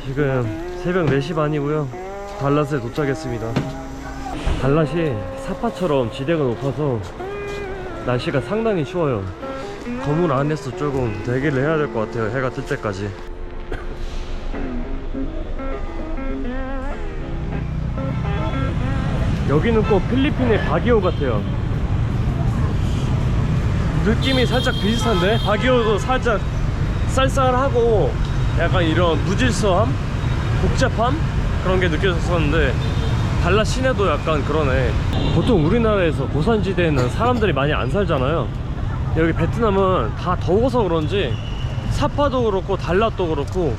지금 새벽 4시 반이고요 달랏에 도착했습니다. 달랏이 사파처럼 지대가 높아서 날씨가 상당히 추워요. 건물 안에서 조금 대기를 해야 될 것 같아요, 해가 뜰 때까지. 여기는 꼭 필리핀의 바기오 같아요. 느낌이 살짝 비슷한데? 바기오도 살짝 쌀쌀하고 약간 이런 무질서함? 복잡함? 그런 게 느껴졌었는데 달랏 시내도 약간 그러네. 보통 우리나라에서 고산지대에는 사람들이 많이 안 살잖아요. 여기 베트남은 다 더워서 그런지 사파도 그렇고 달랏도 그렇고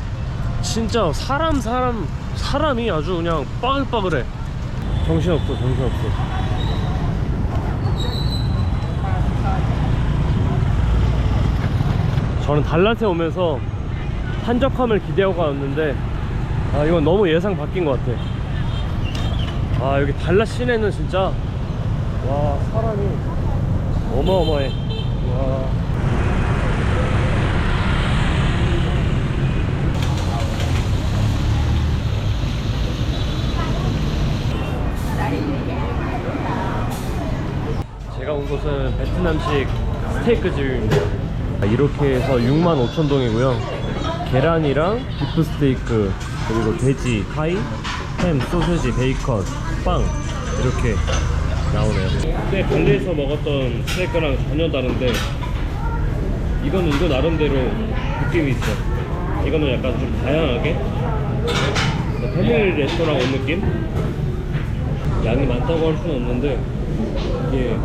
진짜 사람이 아주 그냥 빠글빠글해. 정신없어. 저는 달랏에 오면서 한적함을 기대하고 왔는데 이건 너무 예상 바뀐 것 같아. 여기 달랏 시내는 진짜 와, 사람이 어마어마해. 와. 제가 온 곳은 베트남식 스테이크 집입니다. 이렇게 해서 65,000동이고요 계란이랑 비프 스테이크, 그리고 돼지, 파이, 햄, 소세지, 베이컨, 빵 이렇게 나오네요. 그때 발리에서 먹었던 스테이크랑 전혀 다른데 이거는 이거 나름대로 느낌이 있어. 이거는 약간 좀 다양하게 패밀리 레스토랑 온 느낌? 양이 많다고 할 수는 없는데 이게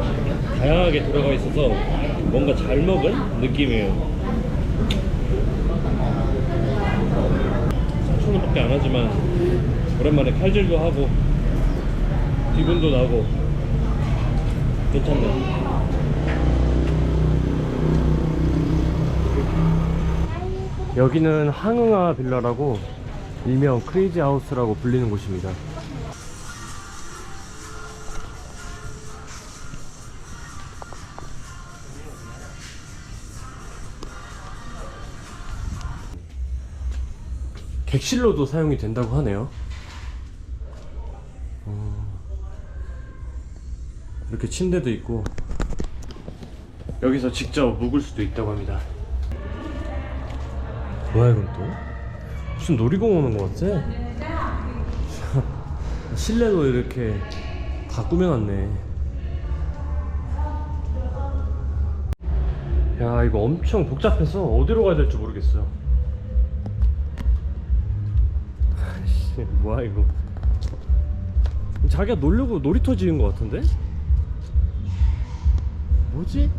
다양하게 들어가 있어서 뭔가 잘 먹은 느낌이에요. 4,000원밖에 안 하지만 오랜만에 칼질도 하고 기분도 나고 괜찮네. 여기는 항응아 빌라라고 일명 크레이지 하우스라고 불리는 곳입니다. 객실로도 사용이 된다고 하네요. 이렇게 침대도 있고 여기서 직접 묵을 수도 있다고 합니다. 뭐야 이건 또? 무슨 놀이공원 온 것 같지? 실내도 이렇게 다 꾸며놨네. 야, 이거 엄청 복잡해서 어디로 가야 될지 모르겠어요. 뭐야 이거? 자기가 놀려고 놀이터 지은 것 같은데? 뭐지?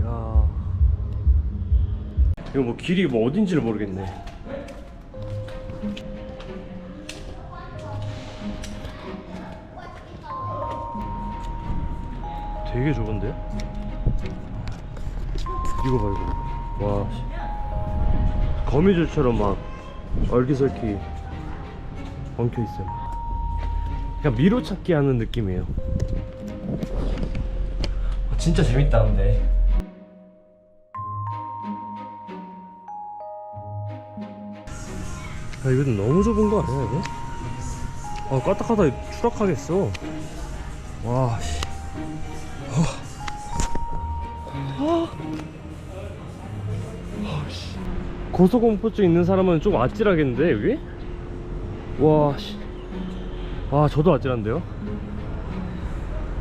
야, 이거 뭐 길이 뭐 어딘지를 모르겠네. 되게 좁은데? 이거 봐 이거. 와, 거미줄처럼 막 얼기설기 엉켜있어요. 그냥 미로찾기 하는 느낌이에요. 진짜 재밌다 근데. 이건 너무 좁은 거 아니야 이거? 까딱하다 추락하겠어. 와 씨. 고소공포증 있는 사람은 좀 아찔하겠는데 여기? 와 씨. 저도 아찔한데요?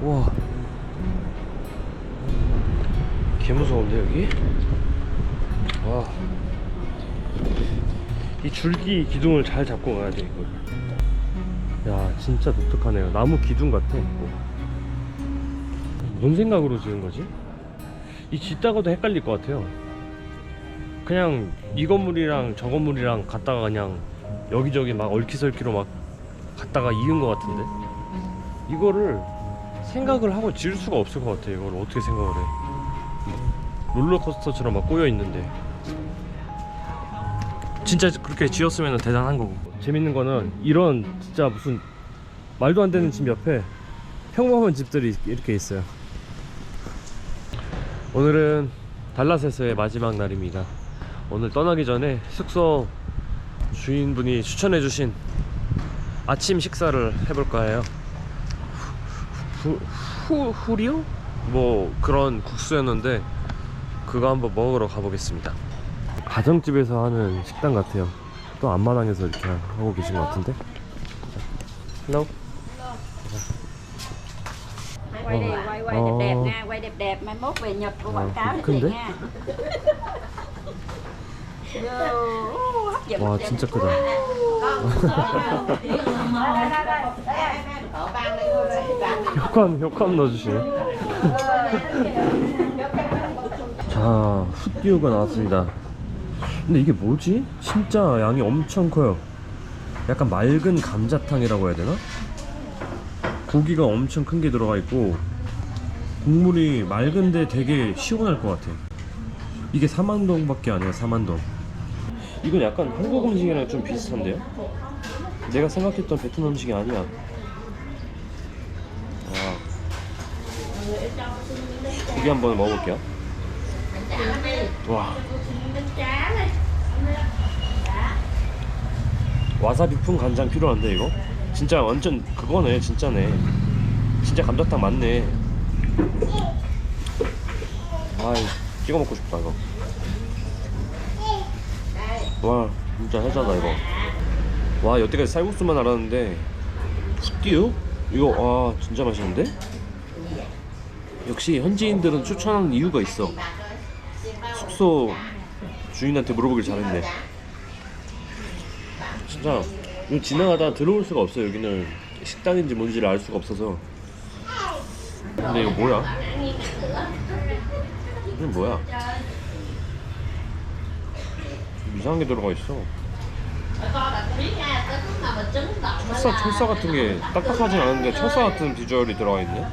와, 개 무서운데 여기? 와, 이 줄기 기둥을 잘 잡고 가야 돼 이걸. 야, 진짜 독특하네요. 나무 기둥 같아. 뭔 생각으로 지은 거지? 이 짓다가도 헷갈릴 것 같아요. 그냥 이 건물이랑 저 건물이랑 갔다가 그냥 여기저기 막 얽히설키로 막 갔다가 이은 것 같은데 이거를 생각을 하고 지을 수가 없을 것 같아. 이걸 어떻게 생각을 해? 롤러코스터처럼 막 꼬여있는데 진짜 그렇게 지었으면 대단한 거고. 재밌는 거는 이런 진짜 무슨 말도 안 되는 집 옆에 평범한 집들이 이렇게 있어요. 오늘은 달랏에서의 마지막 날입니다. 오늘 떠나기 전에 숙소 주인분이 추천해주신 아침 식사를 해볼까 해요. 후리오? 뭐 그런 국수였는데 그거 한번 먹으러 가보겠습니다. 가정집에서 하는 식당 같아요. 또 앞마당에서 이렇게 하고 계신 것 같은데. Hello. Quay đi, quay quay đẹp đẹp nha, quay đẹp đẹp, mai mốt về Nhật của quảng cáo 큰데? liền nha. Vô, hấp dẫn. 와 진짜 크다. 효과음 넣어주시네. 자, 훗듀가 나왔습니다. 근데 이게 뭐지? 진짜 양이 엄청 커요. 약간 맑은 감자탕이라고 해야 되나? 고기가 엄청 큰 게 들어가 있고 국물이 맑은데 되게 시원할 것 같아. 이게 4만동 밖에 안 해요. 4만동. 이건 약간 한국 음식이랑 좀 비슷한데요? 내가 생각했던 베트남 음식이 아니야. 고기 한번 먹어볼게요. 와. 와사비 푼 간장 필요한데 이거? 진짜 완전 그거네. 진짜네. 진짜 감자탕 맞네. 아이 찍어 먹고 싶다 이거. 와 진짜 해자다 이거. 와 여태까지 쌀국수만 알았는데 훗듀? 이거 와 진짜 맛있는데? 역시 현지인들은 추천하는 이유가 있어. 숙소 주인한테 물어보길 잘했네. 진짜 이거 지나가다 들어올 수가 없어요. 여기는 식당인지 뭔지를 알 수가 없어서. 근데 이거 뭐야? 이게 뭐야? 이상한 게 들어가 있어. 철사 같은 게 딱딱하진 않은데 철사 같은 비주얼이 들어가 있네.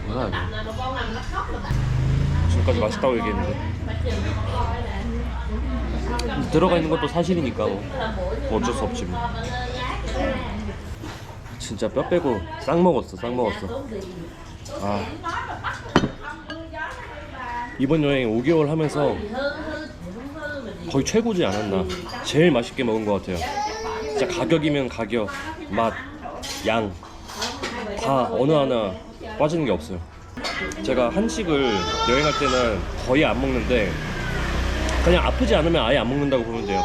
뭐야 이거? 지금까지 맛있다고 얘기했는데 들어가 있는 것도 사실이니까 뭐 어쩔 수 없지 뭐. 진짜 뼈 빼고 싹 먹었어. 아 이번 여행 5개월 하면서 거의 최고지 않았나. 제일 맛있게 먹은 것 같아요. 진짜 가격이면 가격, 맛, 양 다 어느 하나 빠지는 게 없어요. 제가 한식을 여행할 때는 거의 안 먹는데 그냥 아프지 않으면 아예 안 먹는다고 보면 돼요.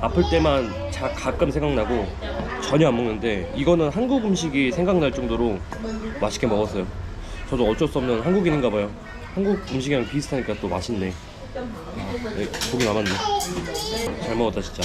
아플 때만 가끔 생각나고 전혀 안 먹는데 이거는 한국 음식이 생각날 정도로 맛있게 먹었어요. 저도 어쩔 수 없는 한국인인가 봐요. 한국 음식이랑 비슷하니까 또 맛있네. 고기 남았네. 잘 먹었다 진짜.